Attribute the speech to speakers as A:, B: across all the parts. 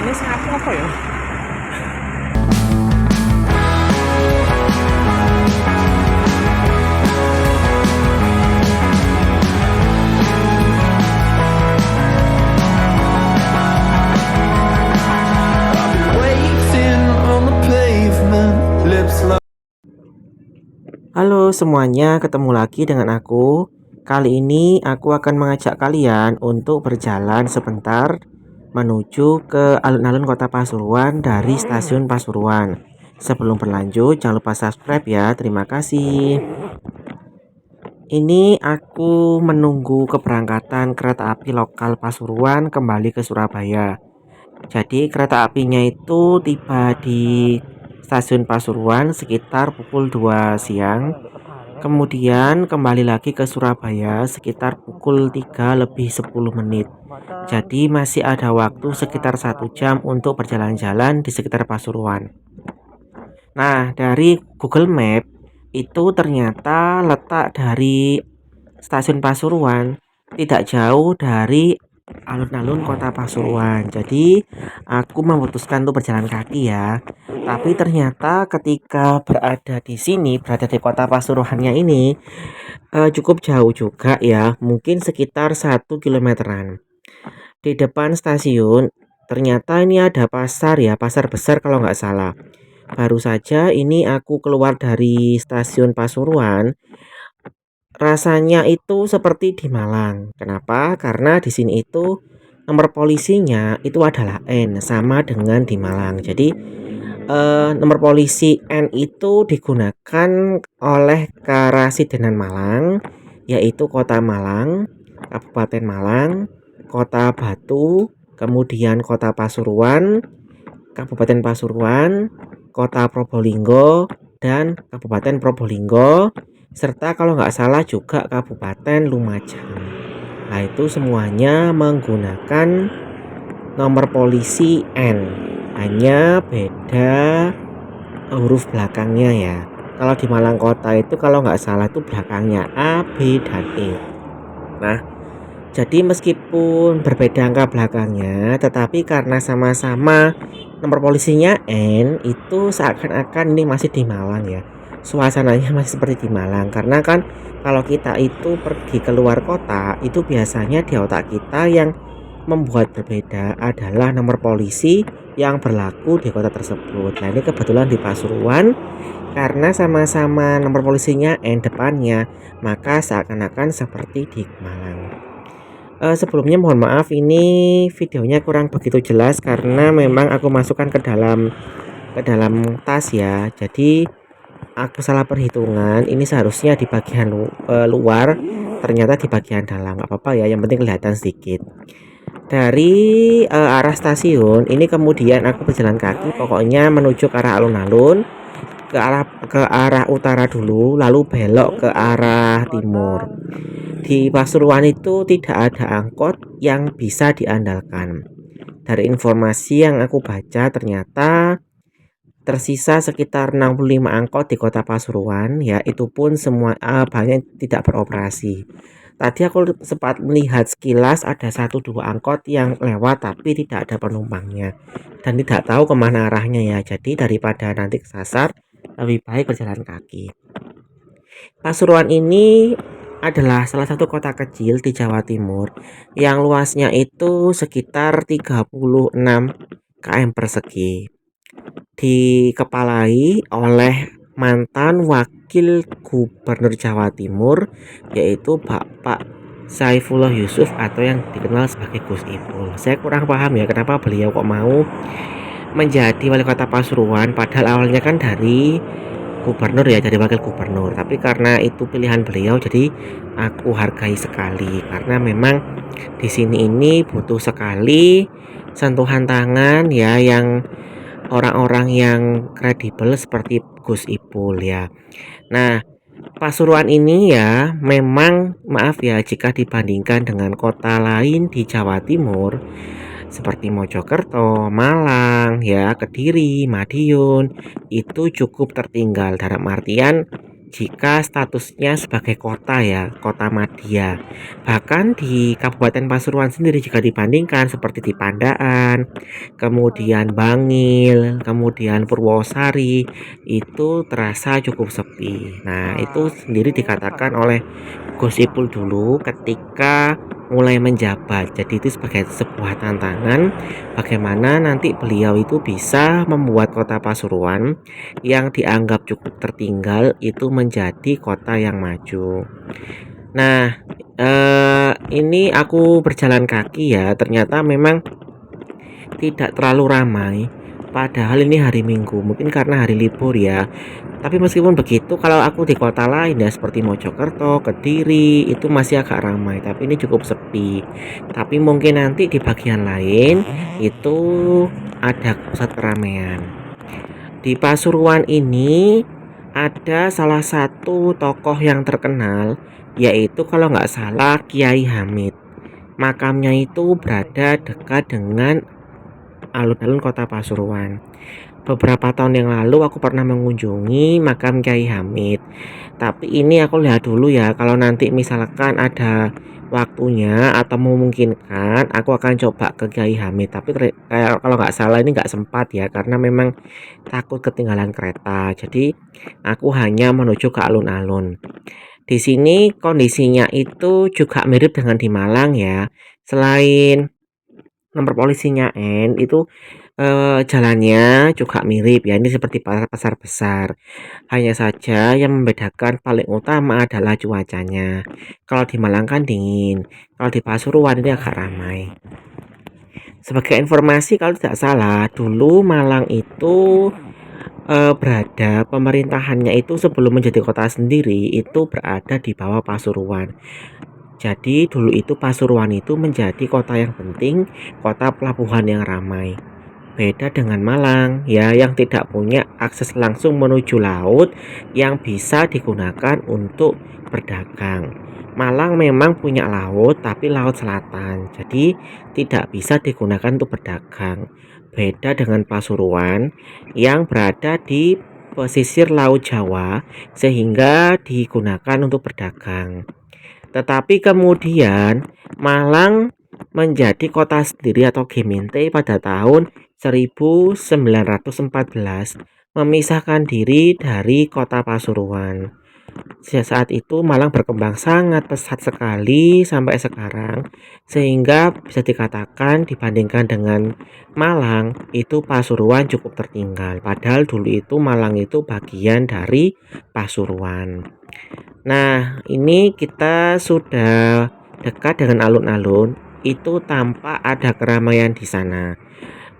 A: ini sapu apa ya?
B: Waiting on the pavement, lips like
C: Halo semuanya, ketemu lagi dengan aku. Kali ini aku akan mengajak kalian untuk berjalan sebentar menuju ke alun-alun Kota Pasuruan dari stasiun Pasuruan. Sebelum berlanjut, jangan lupa subscribe ya. Terima kasih. Ini aku menunggu keberangkatan kereta api lokal Pasuruan kembali ke Surabaya. Jadi kereta apinya itu tiba di stasiun Pasuruan sekitar pukul 2 siang. Kemudian kembali lagi ke Surabaya sekitar pukul 3 lebih 10 menit. Jadi masih ada waktu sekitar 1 jam untuk berjalan-jalan di sekitar Pasuruan. Nah, dari Google Map itu ternyata letak dari stasiun Pasuruan tidak jauh dari alun-alun Kota Pasuruan. Jadi aku memutuskan untuk berjalan kaki ya. Tapi ternyata ketika berada di sini, berada di Kota Pasuruannya ini cukup jauh juga ya, mungkin sekitar 1 kilometeran. Di depan stasiun ternyata ini ada pasar ya, pasar besar kalau nggak salah. Baru saja ini aku keluar dari stasiun Pasuruan, rasanya itu seperti di Malang. Kenapa? Karena di sini itu nomor polisinya itu adalah N, sama dengan di Malang. Jadi nomor polisi N itu digunakan oleh Karasidenan Malang, yaitu Kota Malang, Kabupaten Malang, Kota Batu, kemudian Kota Pasuruan, Kabupaten Pasuruan, Kota Probolinggo, dan Kabupaten Probolinggo, serta kalau nggak salah juga Kabupaten Lumajang. Nah itu semuanya menggunakan nomor polisi N, hanya beda huruf belakangnya ya. Kalau di Malang Kota itu kalau nggak salah itu belakangnya A, B, dan E. Nah, jadi meskipun berbeda angka belakangnya, tetapi karena sama-sama nomor polisinya N, itu seakan-akan ini masih di Malang ya. Suasananya masih seperti di Malang, karena kan kalau kita itu pergi keluar kota, itu biasanya di otak kita yang membuat berbeda adalah nomor polisi yang berlaku di kota tersebut. Nah ini kebetulan di Pasuruan, karena sama-sama nomor polisinya N depannya, maka seakan-akan seperti di Malang. Sebelumnya mohon maaf, ini videonya kurang begitu jelas karena memang aku masukkan ke dalam tas ya. Jadi aku salah perhitungan. Ini seharusnya di bagian luar, ternyata di bagian dalam. Nggak apa-apa ya, yang penting kelihatan sedikit. Dari arah stasiun ini kemudian aku berjalan kaki, pokoknya menuju ke arah alun-alun, ke arah utara dulu, lalu belok ke arah timur. Di Pasuruan itu tidak ada angkot yang bisa diandalkan. Dari informasi yang aku baca ternyata tersisa sekitar 65 angkot di kota Pasuruan ya, itu pun semua banyak tidak beroperasi. Tadi aku sempat melihat sekilas ada 1-2 angkot yang lewat tapi tidak ada penumpangnya dan tidak tahu kemana arahnya ya. Jadi daripada nanti kesasar, lebih baik berjalan kaki. Pasuruan ini adalah salah satu kota kecil di Jawa Timur yang luasnya itu sekitar 36 km persegi. Dikepalai oleh mantan wakil gubernur Jawa Timur, yaitu Bapak Saifullah Yusuf atau yang dikenal sebagai Gus Ipul. Saya kurang paham ya kenapa beliau kok mau menjadi wali kota Pasuruan, padahal awalnya kan dari gubernur ya, jadi wakil gubernur. Tapi karena itu pilihan beliau, jadi aku hargai sekali karena memang di sini ini butuh sekali sentuhan tangan ya, yang orang-orang yang kredibel seperti Gus Ipul ya. Nah, Pasuruan ini ya memang, maaf ya jika dibandingkan dengan kota lain di Jawa Timur seperti Mojokerto, Malang ya, Kediri, Madiun, itu cukup tertinggal dalam artian jika statusnya sebagai kota ya, kota madya. Bahkan di Kabupaten Pasuruan sendiri jika dibandingkan seperti di Pandaan, kemudian Bangil, kemudian Purwosari itu terasa cukup sepi. Nah, itu sendiri dikatakan oleh Gus Ipul dulu ketika mulai menjabat. Jadi itu sebagai sebuah tantangan bagaimana nanti beliau itu bisa membuat kota Pasuruan yang dianggap cukup tertinggal itu menjadi kota yang maju. Nah, ini aku berjalan kaki ya, ternyata memang tidak terlalu ramai. Padahal ini hari Minggu, mungkin karena hari libur ya. Tapi meskipun begitu, kalau aku di kota lain ya seperti Mojokerto, Kediri itu masih agak ramai, tapi ini cukup sepi. Tapi mungkin nanti di bagian lain itu ada pusat keramaian. Di Pasuruan ini ada salah satu tokoh yang terkenal, yaitu kalau nggak salah Kiai Hamid. Makamnya itu berada dekat dengan alun-alun kota Pasuruan. Beberapa tahun yang lalu aku pernah mengunjungi makam Kiai Hamid. Tapi ini aku lihat dulu ya, kalau nanti misalkan ada waktunya atau memungkinkan, aku akan coba ke Kiai Hamid. Tapi kayak kalau nggak salah ini nggak sempat ya, karena memang takut ketinggalan kereta. Jadi aku hanya menuju ke alun-alun. Di sini kondisinya itu juga mirip dengan di Malang ya. Selain nomor polisinya N itu jalannya juga mirip ya, ini seperti pasar-pasar besar. Hanya saja yang membedakan paling utama adalah cuacanya. Kalau di Malang kan dingin, kalau di Pasuruan ini agak ramai. Sebagai informasi kalau tidak salah, dulu Malang itu berada pemerintahannya itu sebelum menjadi kota sendiri itu berada di bawah Pasuruan. Jadi dulu itu Pasuruan itu menjadi kota yang penting, kota pelabuhan yang ramai. Beda dengan Malang ya yang tidak punya akses langsung menuju laut yang bisa digunakan untuk berdagang. Malang memang punya laut tapi laut selatan. Jadi tidak bisa digunakan untuk berdagang. Beda dengan Pasuruan yang berada di pesisir Laut Jawa sehingga digunakan untuk berdagang. Tetapi kemudian Malang menjadi kota sendiri atau Gemeente pada tahun 1914 memisahkan diri dari kota Pasuruan. Sejak saat itu Malang berkembang sangat pesat sekali sampai sekarang, sehingga bisa dikatakan dibandingkan dengan Malang itu Pasuruan cukup tertinggal. Padahal dulu itu Malang itu bagian dari Pasuruan. Nah, ini kita sudah dekat dengan alun-alun, itu tampak ada keramaian di sana.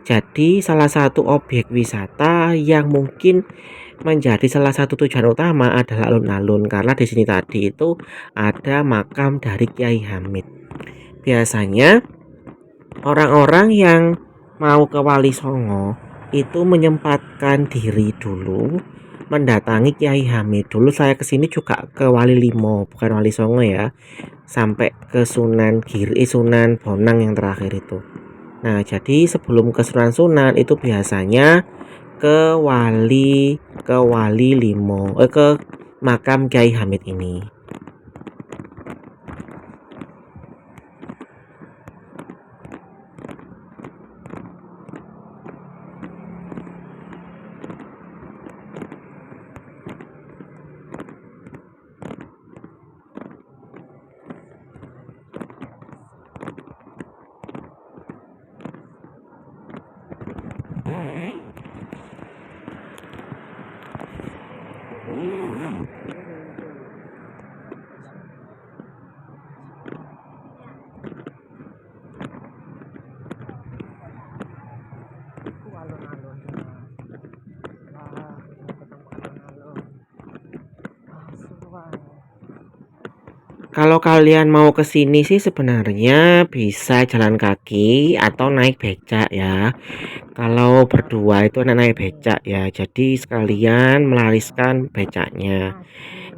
C: Jadi salah satu objek wisata yang mungkin menjadi salah satu tujuan utama adalah alun-alun karena di sini tadi itu ada makam dari Kiai Hamid. Biasanya orang-orang yang mau ke Wali Songo itu menyempatkan diri dulu mendatangi Kiai Hamid. Dulu saya kesini juga ke Wali Limo, bukan Wali Songo ya, sampai ke Sunan Giri, Sunan Bonang yang terakhir itu. Nah, jadi sebelum ke Sunan itu biasanya ke Wali Limo, ke makam Kiai Hamid ini. Kalau kalian mau ke sini sih sebenarnya bisa jalan kaki atau naik becak ya. Kalau berdua itu enak naik becak ya. Jadi sekalian melariskan becaknya.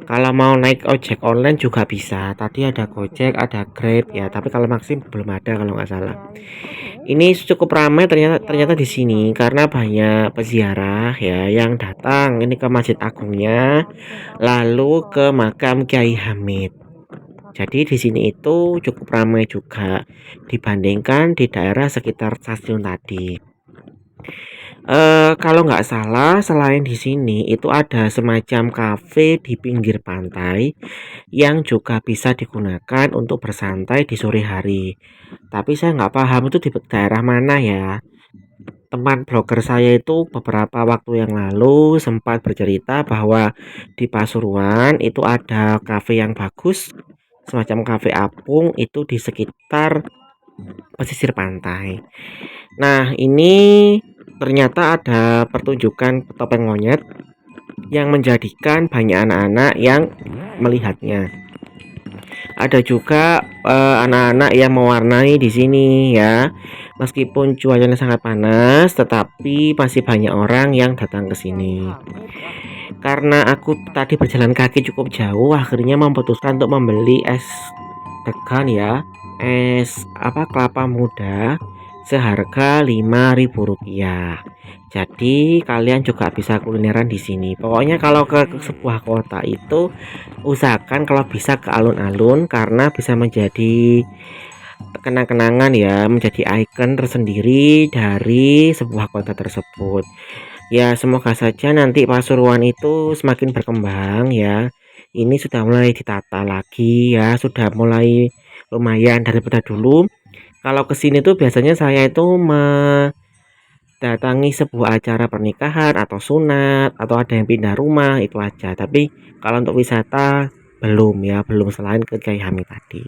C: Kalau mau naik ojek online juga bisa. Tadi ada Gojek, ada Grab ya. Tapi kalau Maxim belum ada kalau nggak salah. Ini cukup ramai ternyata di sini karena banyak peziarah ya yang datang ini ke Masjid Agungnya, lalu ke makam Kiai Hamid. Jadi di sini itu cukup ramai juga dibandingkan di daerah sekitar stasiun tadi. Kalau nggak salah selain di sini itu ada semacam kafe di pinggir pantai yang juga bisa digunakan untuk bersantai di sore hari. Tapi saya nggak paham itu di daerah mana ya. Teman blogger saya itu beberapa waktu yang lalu sempat bercerita bahwa di Pasuruan itu ada kafe yang bagus, semacam kafe apung itu di sekitar pesisir pantai. Nah, ini ternyata ada pertunjukan topeng monyet yang menjadikan banyak anak-anak yang melihatnya. Ada juga anak-anak yang mewarnai di sini ya. Meskipun cuacanya sangat panas, tetapi masih banyak orang yang datang ke sini. Karena aku tadi berjalan kaki cukup jauh, akhirnya memutuskan untuk membeli es degan ya, es kelapa muda seharga Rp5.000. Jadi kalian juga bisa kulineran di sini. Pokoknya kalau ke sebuah kota itu usahakan kalau bisa ke alun-alun karena bisa menjadi kenang-kenangan ya, menjadi ikon tersendiri dari sebuah kota tersebut. Ya, semoga saja nanti Pasuruan itu semakin berkembang ya. Ini sudah mulai ditata lagi ya, sudah mulai lumayan daripada dulu. Kalau kesini tuh biasanya saya itu mendatangi sebuah acara pernikahan atau sunat atau ada yang pindah rumah itu aja. Tapi kalau untuk wisata belum ya, belum selain ke Kiai Hamid tadi.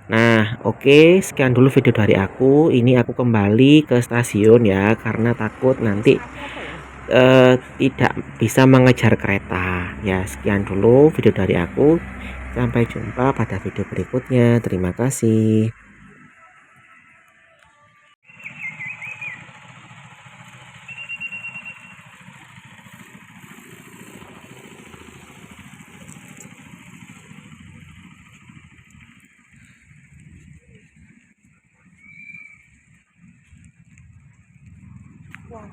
C: Nah, oke, sekian dulu video dari aku. Ini aku kembali ke stasiun ya, karena takut nanti tidak bisa mengejar kereta. Ya, sekian dulu video dari aku. Sampai jumpa pada video berikutnya. Terima kasih.
A: Wah,